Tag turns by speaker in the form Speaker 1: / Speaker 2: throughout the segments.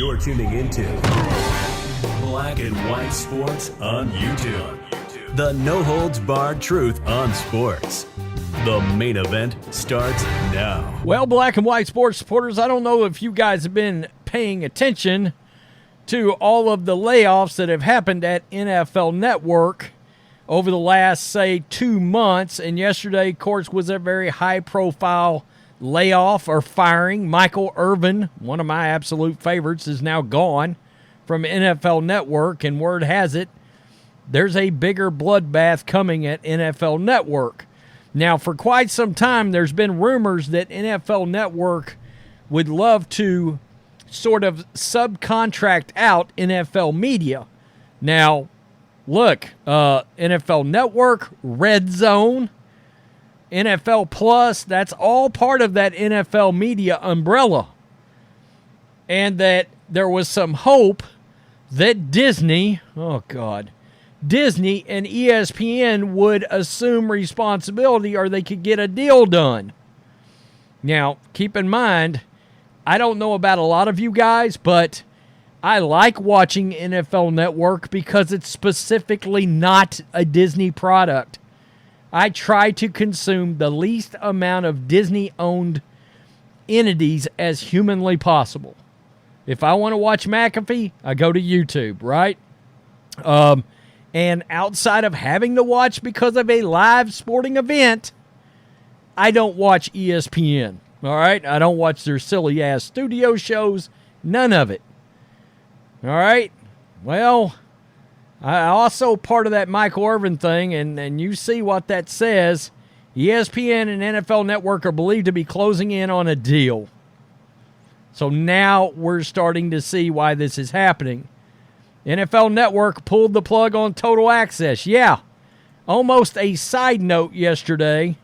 Speaker 1: You're tuning into Black and White Sports on YouTube. The no-holds-barred truth on sports. The main event starts now.
Speaker 2: Well, Black and White Sports supporters, I don't know if you guys have been paying attention to all of the layoffs that have happened at NFL Network over the last, say, 2 months. And yesterday, of course, was a very high-profile layoff or firing. Michael Irvin, one of my absolute favorites, is now gone from NFL Network. And word has it, there's a bigger bloodbath coming at NFL Network. Now, for quite some time, there's been rumors that NFL Network would love to sort of subcontract out NFL media. Now, look, NFL Network, Red Zone, NFL Plus, that's all part of that NFL media umbrella. And that there was some hope that Disney and ESPN would assume responsibility or they could get a deal done. Now, keep in mind, I don't know about a lot of you guys, but I like watching NFL Network because it's specifically not a Disney product. I try to consume the least amount of Disney-owned entities as humanly possible. If I want to watch McAfee, I go to YouTube, right? And outside of having to watch because of a live sporting event, I don't watch ESPN, all right? I don't watch their silly-ass studio shows, none of it. All right? Well, I also part of that Michael Irvin thing, and you see what that says. ESPN and NFL Network are believed to be closing in on a deal. So now we're starting to see why this is happening. NFL Network pulled the plug on Total Access. Yeah, almost a side note yesterday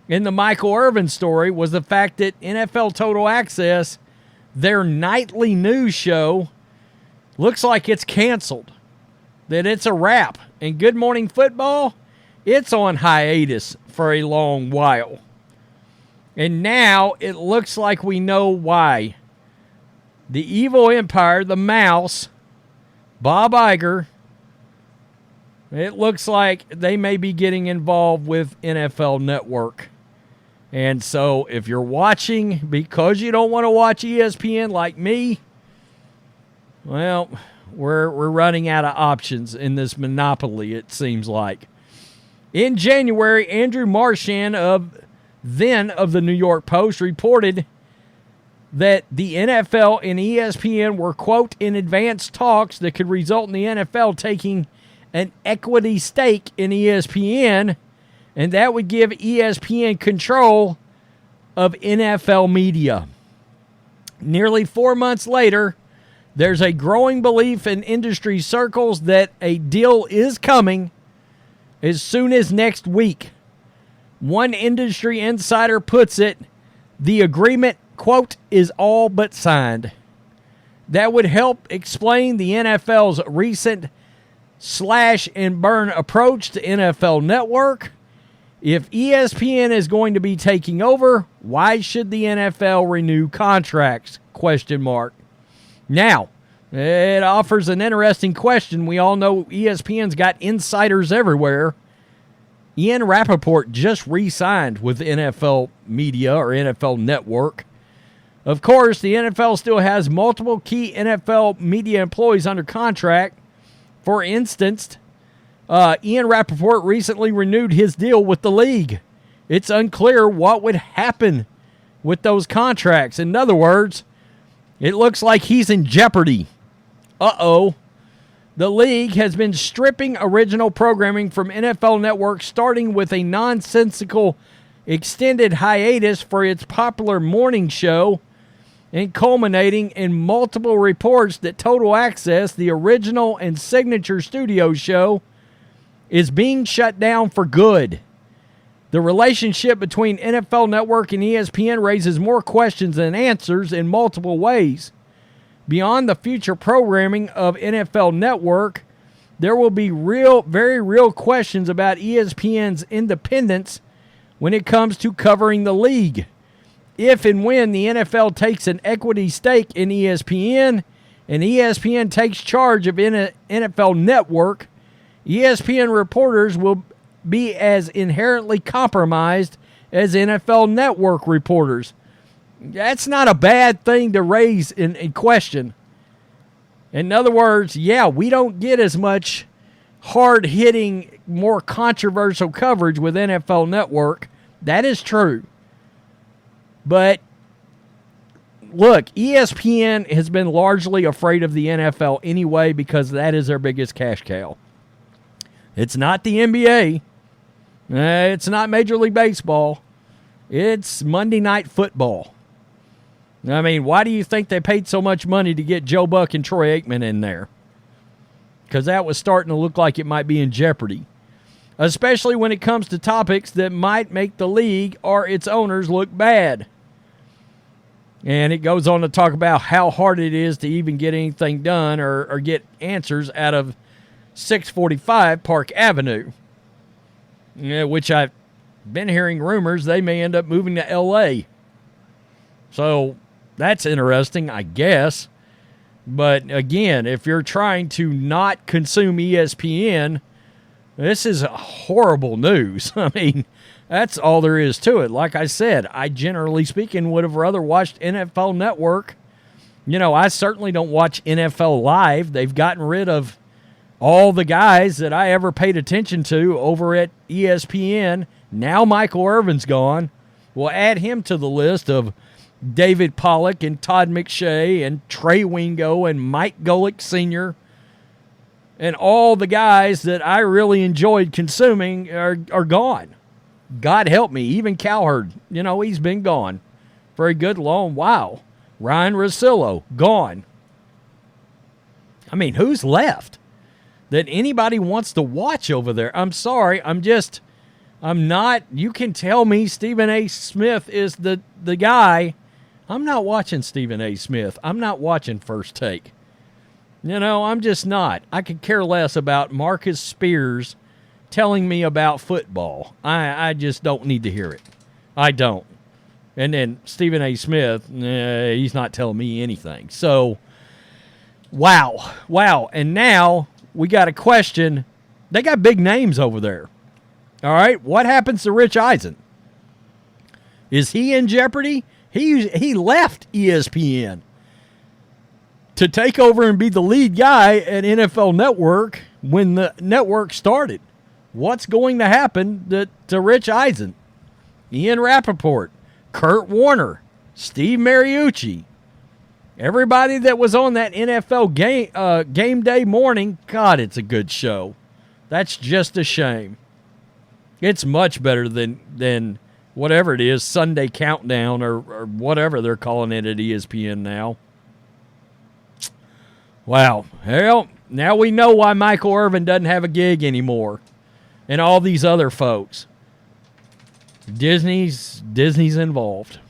Speaker 2: in the Michael Irvin story was the fact that NFL Total Access, their nightly news show, looks like it's canceled, that it's a wrap. And Good Morning Football, it's on hiatus for a long while. And now it looks like we know why. The evil empire, the mouse, Bob Iger, it looks like they may be getting involved with NFL Network. And so if you're watching because you don't want to watch ESPN like me, well, we're running out of options in this monopoly, it seems like. In January, Andrew Marchand of the New York Post reported that the NFL and ESPN were, quote, in advanced talks that could result in the NFL taking an equity stake in ESPN, and that would give ESPN control of NFL media. Nearly 4 months later, there's a growing belief in industry circles that a deal is coming as soon as next week. One industry insider puts it, the agreement, quote, is all but signed. That would help explain the NFL's recent slash and burn approach to NFL Network. If ESPN is going to be taking over, why should the NFL renew contracts? Question mark. Now, it offers an interesting question. We all know ESPN's got insiders everywhere. Ian Rapoport just re-signed with NFL Media or NFL Network. Of course, the NFL still has multiple key NFL media employees under contract. For instance, Ian Rapoport recently renewed his deal with the league. It's unclear what would happen with those contracts. In other words, it looks like he's in jeopardy. Uh-oh. The league has been stripping original programming from NFL Network, starting with a nonsensical extended hiatus for its popular morning show and culminating in multiple reports that Total Access, the original and signature studio show, is being shut down for good. The relationship between NFL Network and ESPN raises more questions than answers in multiple ways. Beyond the future programming of NFL Network, there will be very real questions about ESPN's independence when it comes to covering the league. If and when the NFL takes an equity stake in ESPN, and ESPN takes charge of NFL Network, ESPN reporters will be as inherently compromised as NFL Network reporters. That's not a bad thing to raise in question. In other words, yeah, we don't get as much hard-hitting, more controversial coverage with NFL Network. That is true. But look, ESPN has been largely afraid of the NFL anyway because that is their biggest cash cow. It's not the NBA. It's not Major League Baseball. It's Monday Night Football. I mean, why do you think they paid so much money to get Joe Buck and Troy Aikman in there? Because that was starting to look like it might be in jeopardy. Especially when it comes to topics that might make the league or its owners look bad. And it goes on to talk about how hard it is to even get anything done or get answers out of 645 Park Avenue. Which I've been hearing rumors they may end up moving to L.A. So that's interesting, I guess. But again, if you're trying to not consume ESPN, this is horrible news. I mean, that's all there is to it. Like I said, I generally speaking would have rather watched NFL Network. You know, I certainly don't watch NFL Live. They've gotten rid of all the guys that I ever paid attention to over at ESPN. Now Michael Irvin's gone. We'll add him to the list of David Pollack and Todd McShay and Trey Wingo and Mike Golick Sr. and all the guys that I really enjoyed consuming are gone. God help me. Even Cowherd, you know, he's been gone for a good long while. Ryan Russillo, gone. I mean, who's left that anybody wants to watch over there? I'm sorry. I'm not. You can tell me Stephen A. Smith is the guy. I'm not watching Stephen A. Smith. I'm not watching First Take. You know, I'm just not. I could care less about Marcus Spears telling me about football. I just don't need to hear it. I don't. And then Stephen A. Smith, he's not telling me anything. So, wow. And now we got a question. They got big names over there. All right, what happens to Rich Eisen? Is he in jeopardy? He left ESPN to take over and be the lead guy at NFL Network when the network started. What's going to happen to Rich Eisen? Ian Rapoport, Kurt Warner, Steve Mariucci, everybody that was on that NFL game day morning. God, it's a good show. That's just a shame. It's much better than whatever it is, Sunday Countdown or whatever they're calling it at ESPN now. Wow. Hell, now we know why Michael Irvin doesn't have a gig anymore. And all these other folks. Disney's involved.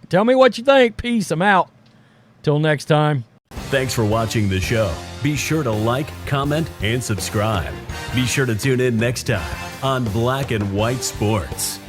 Speaker 2: Tell me what you think. Peace. I'm out. Till next time.
Speaker 1: Thanks for watching the show. Be sure to like, comment, and subscribe. Be sure to tune in next time on Black and White Sports.